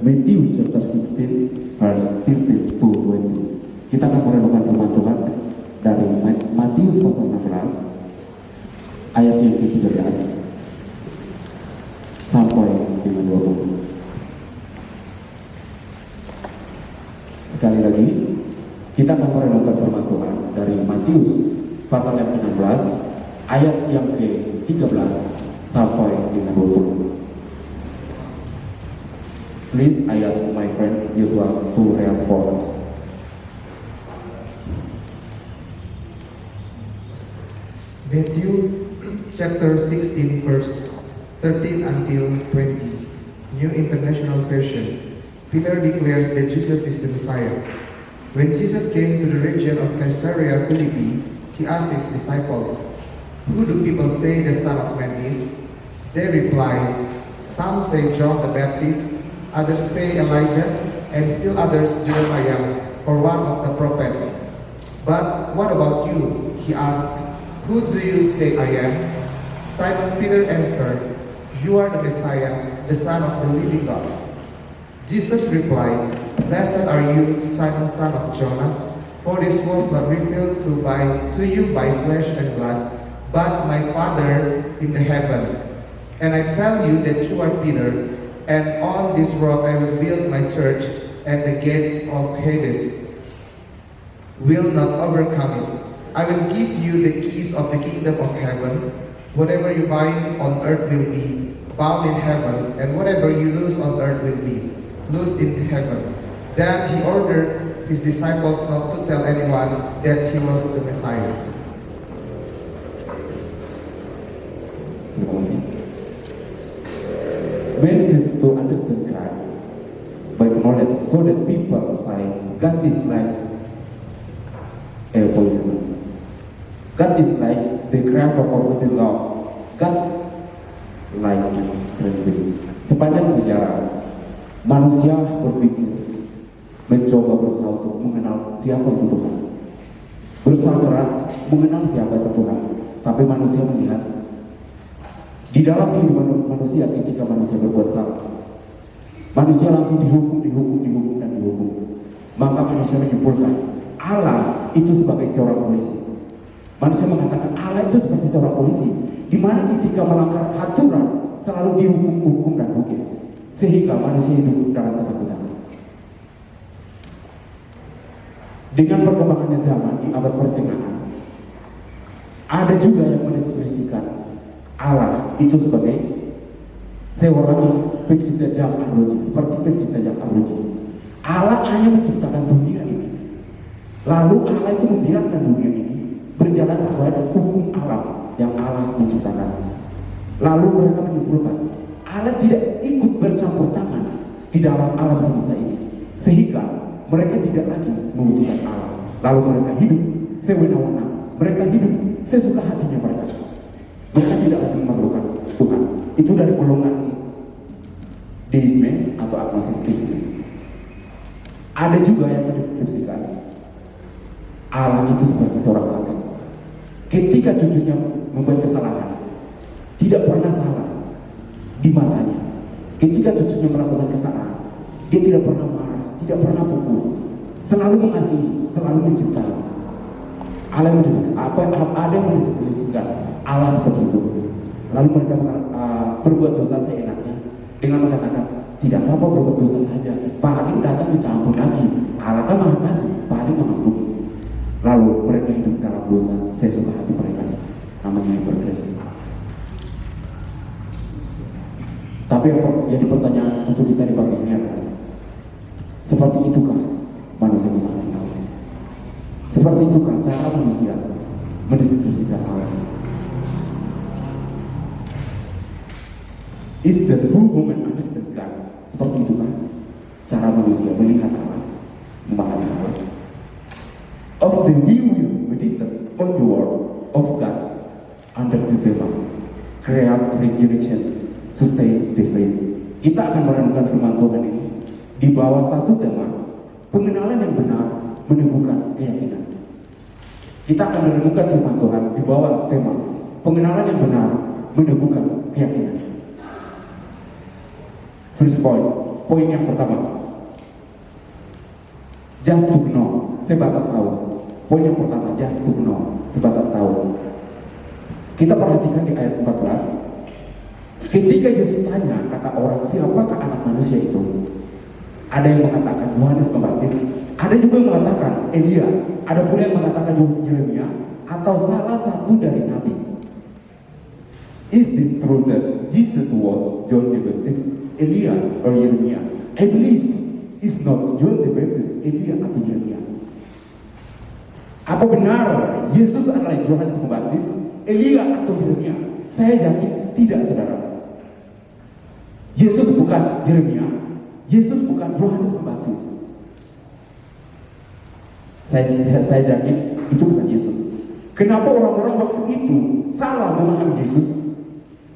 Matthew chapter 16 verse 15 to 20. Kita akan merenungkan firman Tuhan dari Matius pasal 16 ayat yang ke-13 sampai dengan 20. Sekali lagi, kita akan merenungkan firman Tuhan dari Matius pasal yang ke-16 ayat yang ke-13 sampai dengan 20. Please, I ask my friends Joshua to read for us. Matthew chapter 16 verse 13 until 20. New International Version. Peter declares that Jesus is the Messiah. When Jesus came to the region of Caesarea Philippi, he asked his disciples, "Who do people say the Son of Man is?" They replied, "Some say John the Baptist, others say Elijah, and still others Jeremiah or one of the prophets." "But what about you?" he asked. "Who do you say I am?" Simon Peter answered, "You are the Messiah, the Son of the living God." Jesus replied, "Blessed are you, Simon, son of Jonah, for this was not revealed to you by flesh and blood, but my Father in the heaven. And I tell you that you are Peter, and on this rock I will build my church, and the gates of Hades will not overcome it. I will give you the keys of the kingdom of heaven. Whatever you bind on earth will be bound in heaven, and whatever you loose on earth will be loosed in heaven." Then he ordered his disciples not to tell anyone that he was the Messiah. Terima kasih. Men seeks to understand God by knowledge, so that people say God is like a policeman. God is like the creator of the law. God like friendly. Sepanjang sejarah, manusia berpikir, mencoba berusaha untuk mengenal siapa itu Tuhan. Berusaha keras mengenal siapa itu Tuhan. Tapi manusia melihat di dalam kehidupan manusia, ketika manusia berbuat salah, manusia langsung dihukum. Maka manusia menyimpulkan Allah itu sebagai seorang polisi. Manusia mengatakan Allah itu seperti seorang polisi, di mana ketika melanggar aturan selalu dihukum dan hukum, sehingga manusia hidup dalam ketakutan. Dengan perkembangan zaman di abad pertengahan, ada juga yang mendeskripsikan Allah itu sebagai seorang pencipta jam arloji, seperti pencipta jam arloji. Allah hanya menciptakan dunia ini, lalu Allah itu membiarkan dunia ini berjalan sesuai dengan hukum alam yang Allah menciptakan. Lalu mereka menyimpulkan Allah tidak ikut bercampur tangan di dalam alam semesta ini, sehingga mereka tidak lagi membutuhkan Allah. Lalu mereka hidup sewenang-wenang, mereka hidup sesuka hatinya mereka. Mereka tidak lagi memerlukan Tuhan. Itu dari golongan deisme atau agnosis Kristen. Ada juga yang mendeskripsikan Allah itu sebagai seorang kakek. Ketika cucunya membuat kesalahan, tidak pernah salah di matanya. Ketika cucunya melakukan kesalahan, dia tidak pernah marah, tidak pernah pukul, selalu mengasihi, selalu mencintai. Ada yang mendeskripsikan Allah seperti itu. Lalu mereka berbuat dosa seenaknya dengan mengatakan, tidak apa-apa berbuat dosa saja, paling datang minta ampun lagi. Allah kan maha kasih, paling mengampuni. Lalu mereka hidup dalam dosa sesuka hati mereka, namanya hipergresia. Tapi yang jadi pertanyaan untuk kita di pagi ini adalah, seperti itukah manusia memahami Allah? Seperti itukah cara manusia mendeskripsikan Allah? Is that who woman understand God? Seperti itukah cara manusia melihat Allah, memahami Allah? Of the we will meditate on the word of God under the tema create, resurrection, sustain the faith. Kita akan merenungkan firman Tuhan ini di bawah satu tema pengenalan yang benar meneguhkan keyakinan. Kita akan merenungkan firman Tuhan di bawah tema pengenalan yang benar meneguhkan keyakinan. First point, Poin yang pertama, just to know, sebatas tahu. Poin yang pertama, just to know, sebatas tahu. Kita perhatikan di ayat 14. Ketika Yesus tanya, kata orang, siapakah anak manusia itu? Ada yang mengatakan Yohanes Pembaptis, ada juga yang mengatakan Elia, ada pula yang mengatakan Yeremia, atau salah satu dari nabi. Is this true that Jesus was John the Baptist, Elia, or Yeremia? I believe it's not John the Baptist, Elia, atau Yeremia. Apa benar Yesus adalah Yohanes Pembaptis, Elia, atau Yeremia? Saya yakin tidak, saudara. Yesus bukan Yeremia, Yesus bukan Yohanes Pembaptis. Saya yakin itu bukan Yesus. Kenapa orang-orang waktu itu salah memahami Yesus?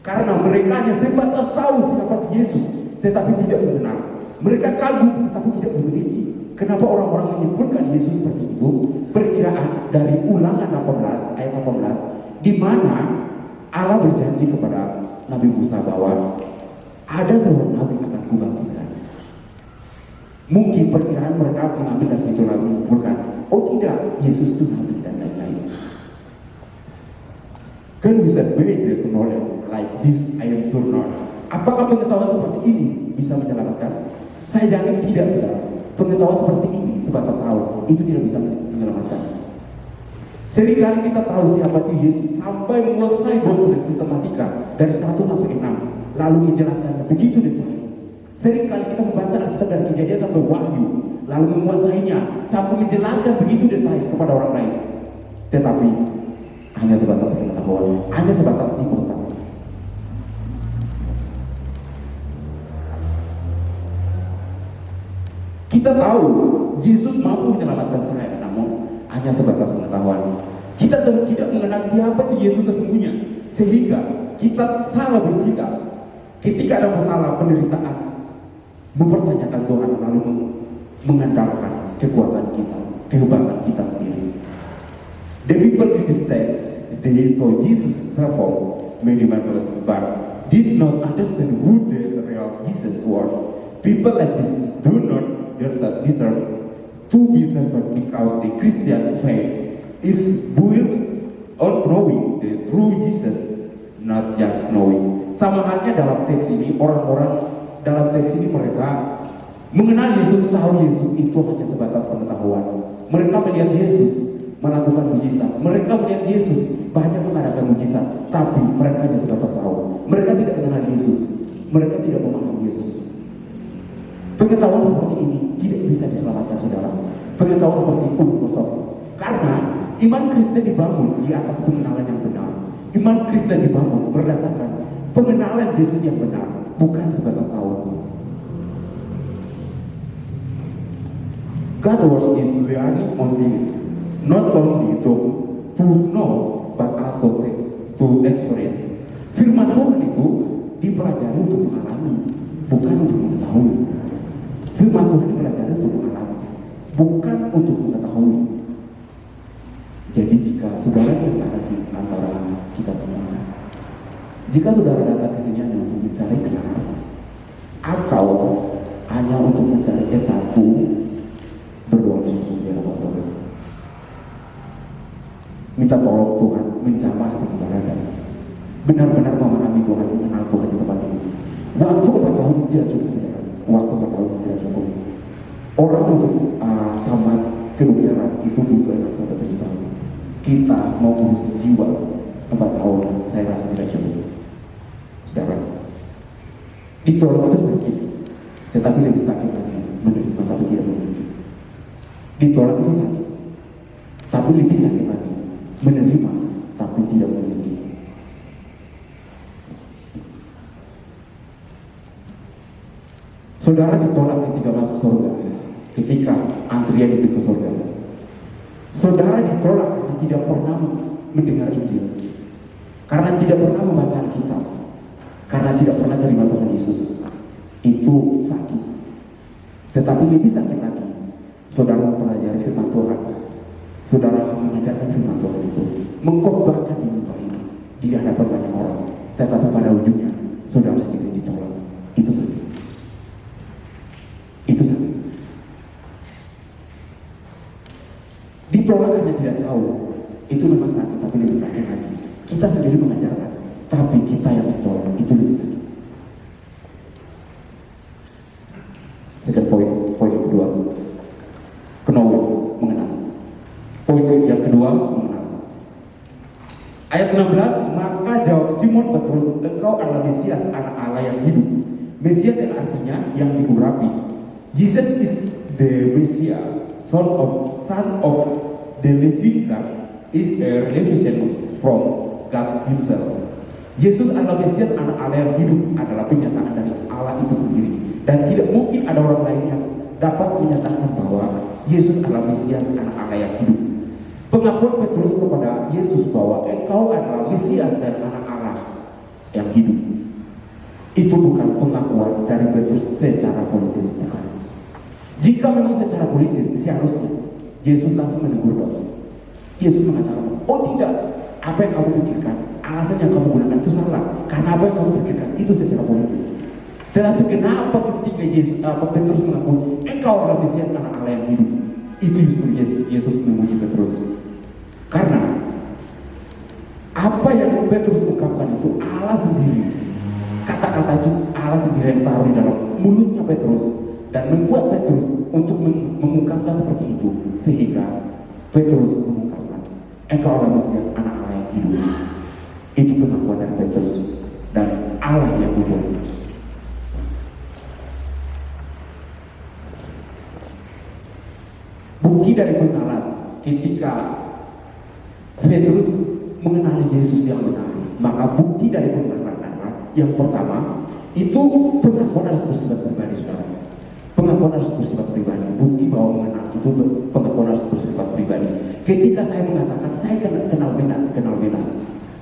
Karena mereka hanya sebatas tahu siapa Yesus, tetapi tidak mengenal. Mereka kagum tetapi tidak meneliti. Kenapa orang-orang menyebutkan Yesus seperti itu? Perkiraan dari Ulangan 18 ayat 18, di mana Allah berjanji kepada Nabi Musa bahwa ada seorang nabi akan kubangkitkan. Mungkin perkiraan mereka mengambil dari situ lalu menyimpulkan, oh tidak, Yesus itu nabi dan lain-lain. Can we separate the knowledge like this? I am sure not. Apakah pengetahuan seperti ini bisa menyelamatkan? Saya yakin tidak, saudara. Pengetahuan seperti ini sebatas tahu itu tidak bisa menyelamatkan. Seringkali kita tahu siapa itu Yesus sampai menguasai doktrine sistematika dari 1 sampai 6, lalu menjelaskannya begitu detail. Seringkali kita membaca Alkitab dari Kejadian sampai Wahyu, lalu menguasainya sampai menjelaskan begitu detail kepada orang lain. Tetapi hanya sebatas pengetahuan, hanya sebatas di otak. Kita tahu Yesus mampu menyelamatkan saya, namun hanya sebatas pengetahuan. Kita tidak mengenal siapa itu Yesus sesungguhnya, sehingga kita salah bertindak. Ketika ada masalah penderitaan, mempertanyakan Tuhan, lalu mengandalkan kekuatan kita, kehebatan kita sendiri. The people in this text, they saw Jesus perform many miracles, but did not understand who the real Jesus was. People like this do not deserve to be served because the Christian faith is built on knowing the true Jesus, not just knowing. Sama halnya dalam teks ini, orang-orang dalam teks ini mereka mengenal Yesus, tahu Yesus itu hanya sebatas pengetahuan. Mereka melihat Yesus melakukan mujizat, mereka melihat Yesus banyak mengadakan mujizat, tapi mereka hanya sebatas tahu. Mereka tidak mengenal Yesus, mereka tidak memahami Yesus. Pengetahuan seperti ini tidak bisa diselamatkan, saudara. Pengetahuan seperti itu kosong. Karena iman Kristen dibangun di atas pengenalan yang benar. Iman Kristen dibangun berdasarkan pengenalan Yesus yang benar, bukan sebatas tahu. God works is learning only, not only to know, but also to experience. Firman Tuhan itu dipelajari untuk mengalami, bukan untuk mengetahui. Firman Tuhan dipelajari untuk mengalami, bukan untuk mengetahui. Jadi jika saudara di antara kita semua, jika saudara datang ke sini hanya untuk mencari gelar, atau hanya untuk mencari S1, berdoa sungguh-sungguh kepada Tuhan. Minta tolong Tuhan menjamah hati saudara dan benar-benar memahami Tuhan, mengenal Tuhan di tempat ini. Waktu 4 tahun tidak cukup, saudara. Waktu 4 tahun tidak cukup. Orang untuk tamat kedokteran itu butuh 6 sampai 7 tahun. Kita mau ngurusin jiwa 4 tahun, saya rasa tidak cukup. Saudara, ditolong itu sakit, tetapi lebih sakit lagi menerima tapi tidak memiliki. Ditolak itu sakit, tapi lebih sakit lagi menerima tapi tidak memiliki. Saudara ditolak ketika masuk surga, ketika antrian di pintu surga. Saudara ditolak karena tidak pernah mendengar Injil, karena tidak pernah membaca Alkitab, karena tidak pernah terima Tuhan Yesus. Itu sakit. Tetapi lebih sakit lagi, saudara mempelajari firman Tuhan, saudara mengajarkan firman Tuhan itu, mengkhotbahkan di mimbar ini di hadapan banyak orang, tetapi pada ujungnya saudara sendiri ditolak. Itu sakit. tidak tahu, itu memang sakit, tapi lebih sakit lagi. Kita sendiri mengajarkan, tapi kita yang ditolong, itu lebih sakit. Second poin yang kedua, knowing, mengenal. Poin yang kedua, mengenal. Ayat 16, maka jawab Simon Petrus, engkau adalah Mesias, anak Allah yang hidup. Mesias yang artinya yang diurapi. Jesus is the Messiah, son of the living God, is a revelation from God Himself. Yesus adalah Mesias, anak Allah yang hidup, adalah penyataan dari Allah itu sendiri. Dan tidak mungkin ada orang lain yang dapat menyatakan bahwa Yesus adalah Mesias, anak Allah yang hidup. Pengakuan Petrus kepada Yesus bahwa engkau adalah Mesias dan anak Allah yang hidup, itu bukan pengakuan dari Petrus secara politis, bukan. Jika memang secara politis, seharusnya Yesus langsung menegur dong. Yesus mengatakan, oh tidak, apa yang kamu pikirkan, alasan yang kamu gunakan itu salah, karena apa yang kamu pikirkan itu secara politis. Tetapi kenapa ketika Petrus mengakui engkau adalah Mesias, anak Allah yang hidup, itu justru Yesus memuji Petrus. Karena apa yang Petrus ungkapkan itu Allah sendiri, kata-kata itu Allah sendiri yang taruh di dalam mulutnya Petrus dan membuat Petrus untuk mengungkapkan seperti itu, sehingga Petrus mengungkapkan engkau adalah Mesias, anak Allah yang hidup. Itu pengakuan dari Petrus dan Allah yang membuat. Bukti dari pengenalan ketika Petrus mengenali Yesus yang benar, maka bukti dari pengenalan adalah yang pertama itu pengakuan harus bersifat pribadi, saudara. Pengakuan harus bersifat pribadi. Bukti bahwa mengenal itu pengakuan harus bersifat pribadi. Ketika saya mengatakan saya kenal Benas,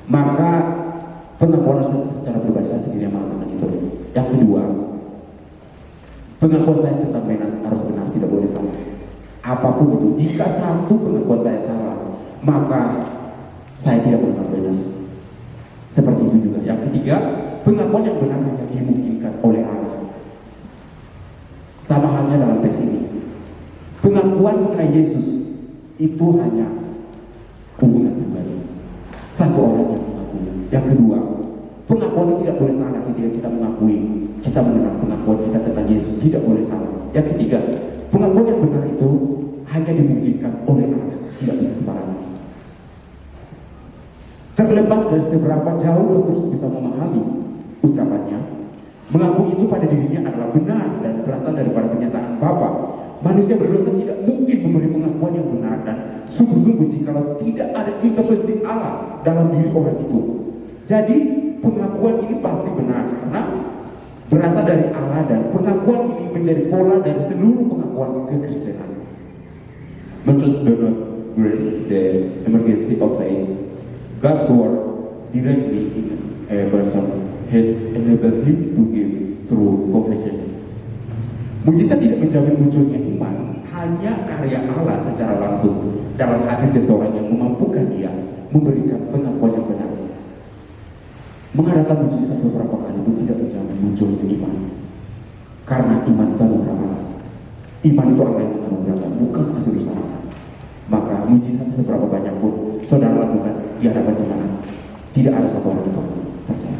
maka pengakuan secara pribadi saya sendiri yang mengatakan itu. Yang kedua, pengakuan saya tentang Benas harus benar, tidak boleh salah. Apapun itu, jika satu pengakuan saya salah, maka saya tidak mengenal Benas. Seperti itu juga. Yang ketiga, pengakuan yang benar hanya dimungkinkan oleh Allah. Sama halnya dalam teks ini. Pengakuan mengenai Yesus itu hanya hubungan pribadi. Satu orang yang mengakui. Yang kedua, pengakuan itu tidak boleh salah ketika kita mengakui, kita mengenal pengakuan kita tentang Yesus, tidak boleh salah. Yang ketiga, pengakuan yang benar itu hanya dimungkinkan oleh Allah, tidak bisa sembarangan. Terlepas dari seberapa jauh Petrus bisa memahami ucapannya, mengakui itu pada dirinya adalah benar dan berasal daripada penyataan Bapa. Manusia berdosa tidak mungkin memberi pengakuan yang benar dan sungguh-sungguh jikalau tidak ada intervensi Allah dalam diri orang itu. Jadi pengakuan ini pasti benar karena berasal dari Allah, dan pengakuan ini menjadi pola dari seluruh pengakuan kekristenan. Menurut Donald Grant, The Emergency of Faith, God's word directly in a person had enabled him to give through confession. Mujizat tidak menjamin munculnya iman, hanya karya Allah secara langsung dalam hati seseorang yang memampukan dia memberikan pengakuan yang benar. Mengadakan mujizat beberapa kali pun tidak menjamin munculnya iman, karena iman itu anugerah Allah. Iman itu Allah yang menganugerahkan, bukan hasil usaha Allah. Maka mujizat seberapa banyak pun saudara lakukan di hadapan jemaat, tidak ada satu orang pun percaya.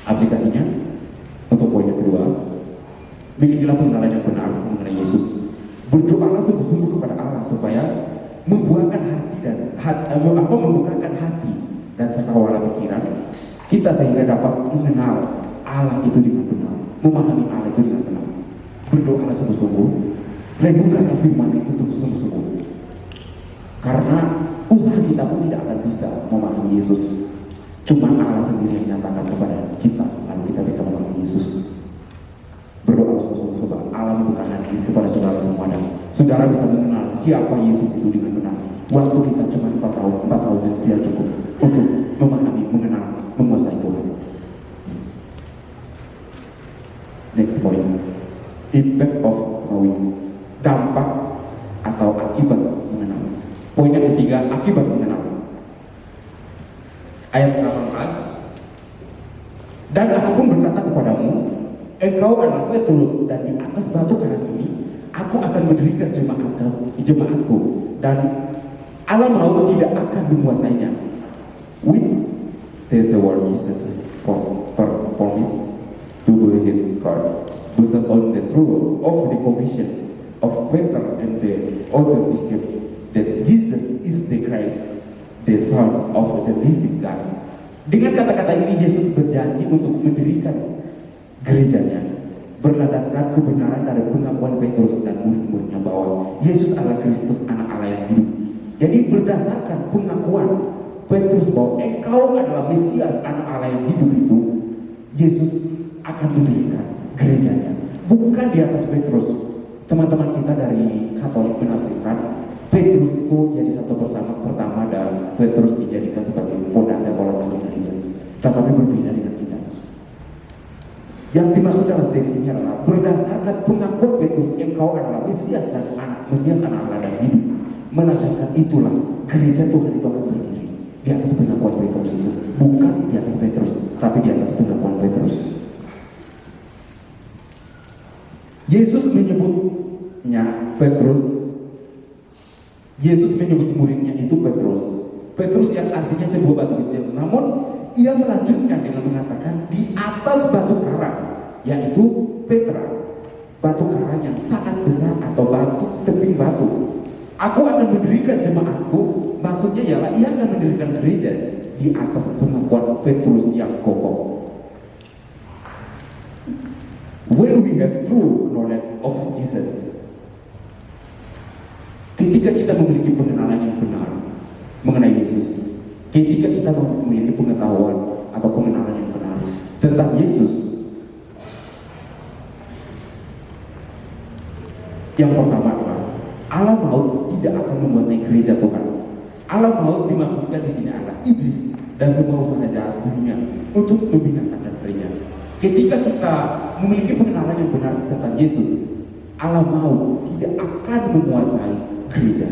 Aplikasinya untuk poin yang kedua, milikilah pengenalan yang benar mengenai Yesus. Berdoalah sungguh-sungguh kepada Allah supaya membukakan hati dan cakrawala pikiran kita sehingga dapat mengenal Allah itu dengan benar, memahami Allah itu dengan benar. Berdoalah sungguh-sungguh, renungkanlah firman itu sungguh-sungguh. Karena usaha kita pun tidak akan bisa memahami Yesus. Cuma Allah sendiri yang menyatakan kepada kita, lalu kita bisa memahami Yesus. Berdoa sungguh-sungguh supaya Allah membukakan diri kepada saudara semua dan saudara bisa mengenal siapa Yesus itu dengan benar. Waktu kita cuma 4 tahun dan tidak cukup untuk memahami, mengenal, menguasai Tuhan. Next point, impact of knowing, dampak atau akibat mengenal. Poin yang ketiga, akibat mengenal. Ayat 18. Dan aku pun berkata kepadamu, engkau adalah Petrus, dan di atas batu karang ini aku akan mendirikan jemaatku, dan alam maut tidak akan menguasainya. With this word Jesus promise to be his God, based on the truth of the commission of Peter and the other disciples that Jesus is the Christ, the Son of the living God. Dengan kata-kata ini Yesus berjanji untuk mendirikan gerejanya berlandaskan kebenaran dari pengakuan Petrus dan murid-muridnya bahwa Yesus adalah Kristus, anak Allah yang hidup. Jadi berdasarkan pengakuan Petrus bahwa engkau adalah Mesias, anak Allah yang hidup itu, Yesus akan mendirikan gerejanya. Bukan di atas Petrus. Teman-teman kita dari Katolik menafsirkan Petrus itu jadi satu pertama dan Petrus dijadikan sebagai pondasi pondasi gereja. Tetapi berbeda dengan kita. Yang dimaksud dalam teks ini adalah berdasarkan pengakuan Petrus, engkau adalah Mesias dan anak Allah dan hidup. Melandaskan itulah gereja Tuhan itu akan berdiri di atas pengakuan Petrus itu, bukan di atas Petrus, tapi di atas pengakuan Petrus. Yesus menyebutnya Petrus. Yesus menyebut muridnya itu Petrus. Petrus yang artinya sebuah batu kecil. Namun ia melanjutkan dengan mengatakan di atas batu karang, yaitu Petra, batu karang yang sangat besar atau batu tebing batu. Aku akan mendirikan jemaatku. Maksudnya ialah ia akan mendirikan gereja di atas pengakuan Petrus yang kokoh. When we have true knowledge of Jesus, ketika kita memiliki pengenalan yang benar mengenai Yesus, ketika kita memiliki pengetahuan atau pengenalan yang benar tentang Yesus, yang pertama adalah alam maut tidak akan menguasai gereja Tuhan. Alam maut dimaksudkan di sini adalah iblis dan semua usaha jahat dunia untuk membinasakan gereja. Ketika kita memiliki pengenalan yang benar tentang Yesus, alam maut tidak akan menguasai gereja.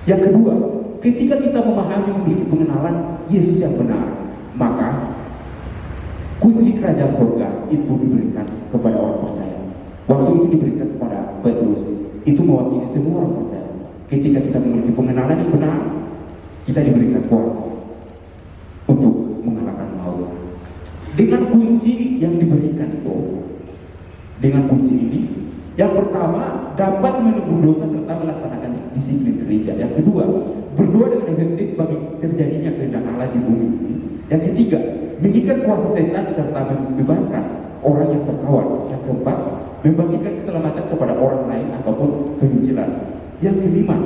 Yang kedua, ketika kita memahami memiliki pengenalan Yesus yang benar, maka kunci kerajaan surga itu diberikan kepada orang percaya. Waktu itu diberikan kepada Petrus, itu mewakili semua orang percaya. Ketika kita memiliki pengenalan yang benar, kita diberikan kuasa untuk mengalahkan maut. Dengan kunci yang diberikan itu, dengan kunci ini, yang pertama dapat menebus dosa serta melaksanakan disiplin gereja. Yang kedua, berdoa dengan efektif bagi terjadinya kehendak Allah di bumi ini. Yang ketiga, mengikat kuasa setan serta membebaskan orang yang tertawan. Yang keempat, membagikan keselamatan kepada orang lain ataupun penginjilan. Yang kelima,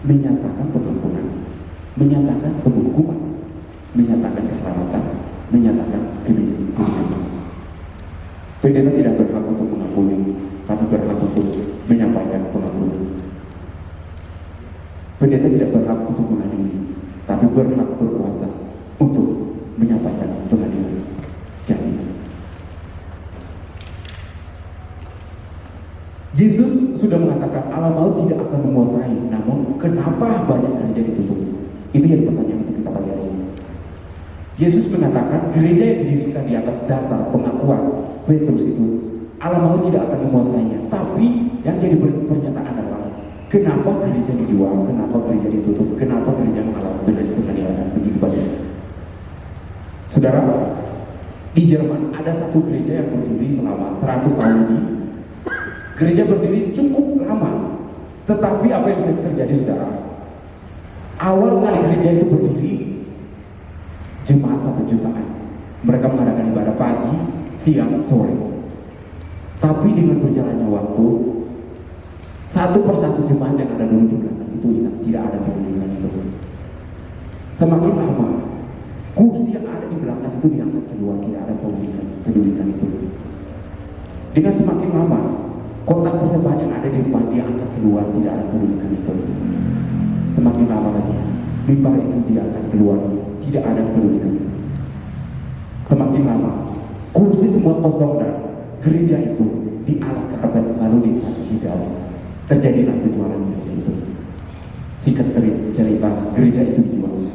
menyatakan pengampunan, menyatakan penghukuman, menyatakan keselamatan, menyatakan kebenaran. Pendeta tidak berhak untuk mengampuni, tapi berhak untuk menyampaikan pengampunan. Pendeta tidak berhak untuk mengadili, tapi berhak berkuasa untuk menyampaikan pengadilan. Jadi, Yesus sudah mengatakan alam maut tidak akan menguasai. Namun kenapa banyak gereja ditutup? Itu yang pertanyaan untuk kita pagi hari ini. Yesus mengatakan gereja yang didirikan di atas dasar pengakuan Petrus itu, alam maut tidak akan menguasainya. Tapi yang jadi pernyataan adalah kenapa gereja dijual, kenapa gereja ditutup, kenapa gereja mengalami penganiayaan begitu banyak. Saudara, di Jerman ada satu gereja yang berdiri selama 100 tahun lebih. Gereja berdiri cukup lama, tetapi apa yang terjadi, saudara? Awal kali gereja itu berdiri, jemaat sampai jutaan. Mereka mengadakan ibadah pagi, siang, sore. Tapi dengan berjalannya waktu, satu persatu jemaat yang ada dulu di belakang itu hilang, tidak ada pedulikan itu. Semakin lama, kursi yang ada di belakang itu diangkat keluar, tidak ada pedulikan itu. Dengan semakin lama, kotak persembahan yang ada di depan diangkat keluar, tidak ada pedulikan itu. Semakin lama lagi, mimbar itu diangkat keluar, tidak ada pedulikan itu. Semakin lama, kursi semua kosong dan gereja itu dialas karpet lalu dicat hijau. Terjadilah penjualan gereja itu. Singkat cerita, gereja itu dijual.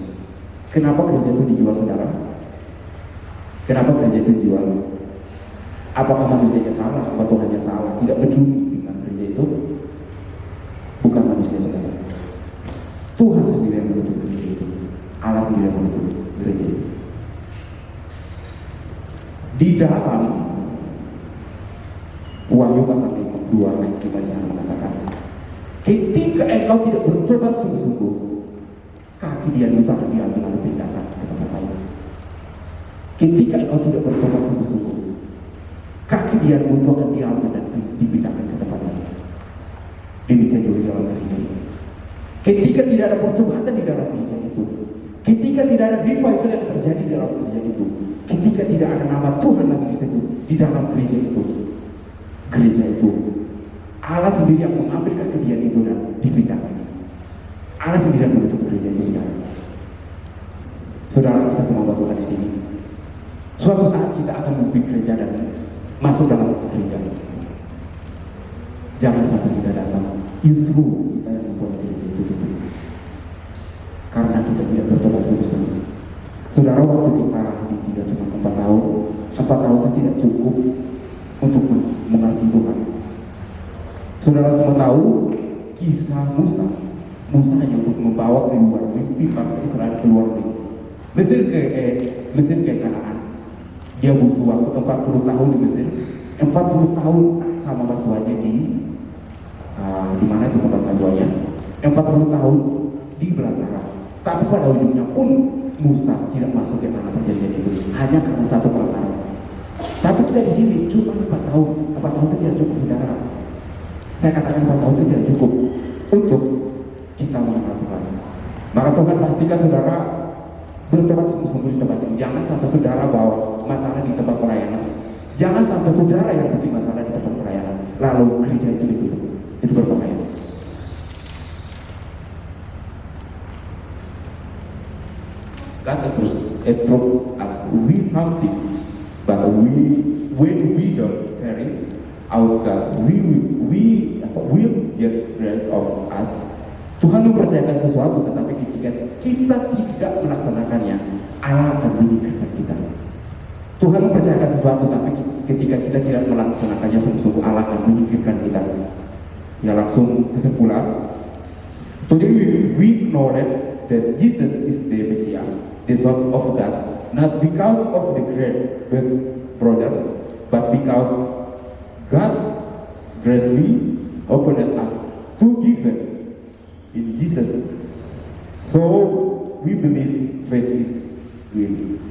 Kenapa gereja itu dijual, saudara? Kenapa gereja itu dijual? Apakah manusianya salah? Apa Tuhannya salah? Tidak peduli dengan gereja itu? Bukan manusia, saudara. Tuhan dalam Wahyu pasal 2 ayat 5 di sana mengatakan, ketika engkau tidak bertobat sungguh-sungguh, kaki diam itu akan diambil lalu pindahkan ke tempat lain. Ketika engkau tidak bertobat sungguh-sungguh, kaki diam itu akan diambil dan dipindahkan ke tempat lain. Demikian juga di dalam gereja ini. Ketika tidak ada pertobatan di dalam gereja itu, ketika tidak ada revival yang terjadi di dalam gereja itu, ketika tidak ada nama Tuhan lagi disebut di dalam gereja itu, Allah sendiri yang mengambil kekedian itu dan dipindahkan. Allah sendiri yang menutup gereja itu sekarang. Saudara, kita semua Tuhan di sini. Suatu saat kita akan membuat gereja dan masuk dalam gereja. Jangan sampai kita datang, justru kita yang membuat gereja itu tutup. Karena kita tidak bertobat sungguh-sungguh. Saudara, waktu kita di tidak cuma 4 tahun, 4 tahun itu tidak cukup untuk mengerti Tuhan. Saudara semua tahu kisah Musa. Musa hanya untuk membawa keluar mimpi bangsa Israel keluar dari Mesir ke Kanaan. Dia butuh waktu 40 tahun di Mesir, 40 tahun sama mertuanya di mana itu tempat mertuanya, 40 tahun di belantara. Tapi pada ujungnya pun Musa tidak masuk ke tanah perjanjian itu hanya karena satu perkara. Tapi kita di sini cuma 4 tahun. 4 tahun itu tidak cukup, saudara. Saya katakan 4 tahun itu tidak cukup untuk kita mengenal Tuhan. Maka Tuhan pastikan saudara bertobat sungguh-sungguh di tempat ini. Jangan sampai saudara bawa masalah di tempat pelayanan. Jangan sampai saudara yang bikin masalah di tempat pelayanan lalu gereja itu ditutup. Itu berbahaya. God entrusts us with something, but when we don't carry out God, we will get rid of us. Tuhan mempercayakan sesuatu, tetapi ketika kita tidak melaksanakannya, Allah akan menyingkirkan kita. Tuhan mempercayakan sesuatu, tapi ketika kita tidak melaksanakannya, sungguh-sungguh Allah akan menyingkirkan kita. Ya, langsung kesimpulan. Today we know that Jesus is the Messiah, the Son of God, not because of the great brother, but because God graciously opened us to give in Jesus. So we believe faith is real.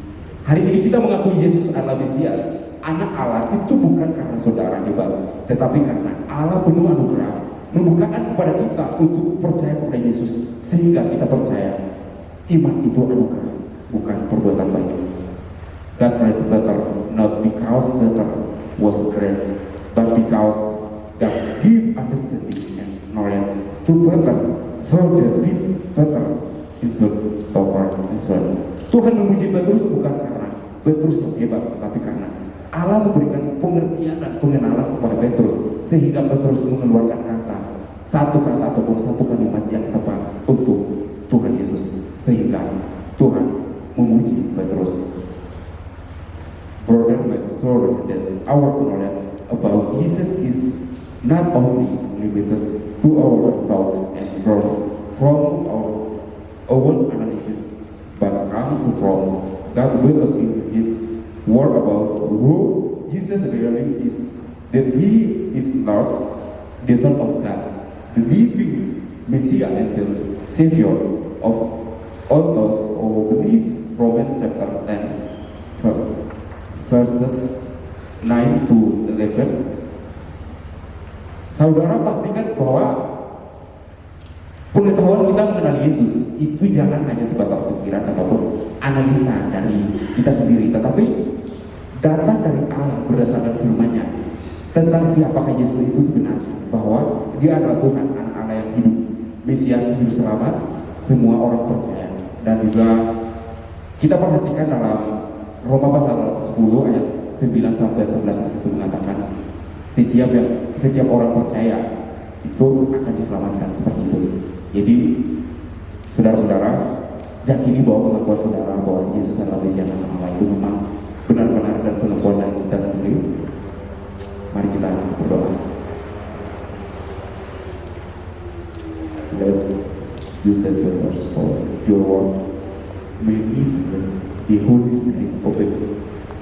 Hari ini kita mengakui Yesus adalah Mesias, anak Allah, itu bukan karena saudara hebat, tetapi karena Allah penuh anugerah membukakan kepada kita untuk percaya kepada Yesus, sehingga kita percaya iman itu anugerah, bukan perbuatan baik. God is better, not because better was great, but because God give understanding and knowledge to better, so that we better insult toward insult. Tuhan memuji Petrus bukan karena Petrus yang hebat, tetapi karena Allah memberikan pengertian dan pengenalan kepada Petrus, sehingga Petrus mengeluarkan satu kata ataupun satu kalimat yang tepat untuk Tuhan Yesus, sehingga Tuhan memuji Petrus. Brother, make sure that our knowledge about Jesus is not only limited to our thoughts and grown from our own analysis, but comes from God wisdom in His word about who Jesus really is, that He is Lord, the Son of God, the living Messiah and the Savior of all those who believe. Romans chapter 10 verses 9 to 11. Saudara pastikan bahwa pengetahuan kita mengenal Yesus itu jangan hanya sebatas pikiran ataupun analisa dari kita sendiri, tetapi datang dari Allah berdasarkan firman-Nya tentang siapakah Yesus itu sebenarnya, bahwa Dia adalah Tuhan, anak Allah yang hidup, Mesias juru selamat, semua orang percaya. Dan juga kita perhatikan dalam Roma pasal 10 ayat 9 sampai 11 itu mengatakan setiap orang percaya itu akan diselamatkan, seperti itu. Jadi saudara-saudara, yakini bahwa pengakuan saudara bahwa Yesus adalah Mesias anak Allah itu memang benar-benar dan pengakuan dari kita sendiri. Mari kita berdoa. Let you set your soul, your word, may it the Holy Spirit open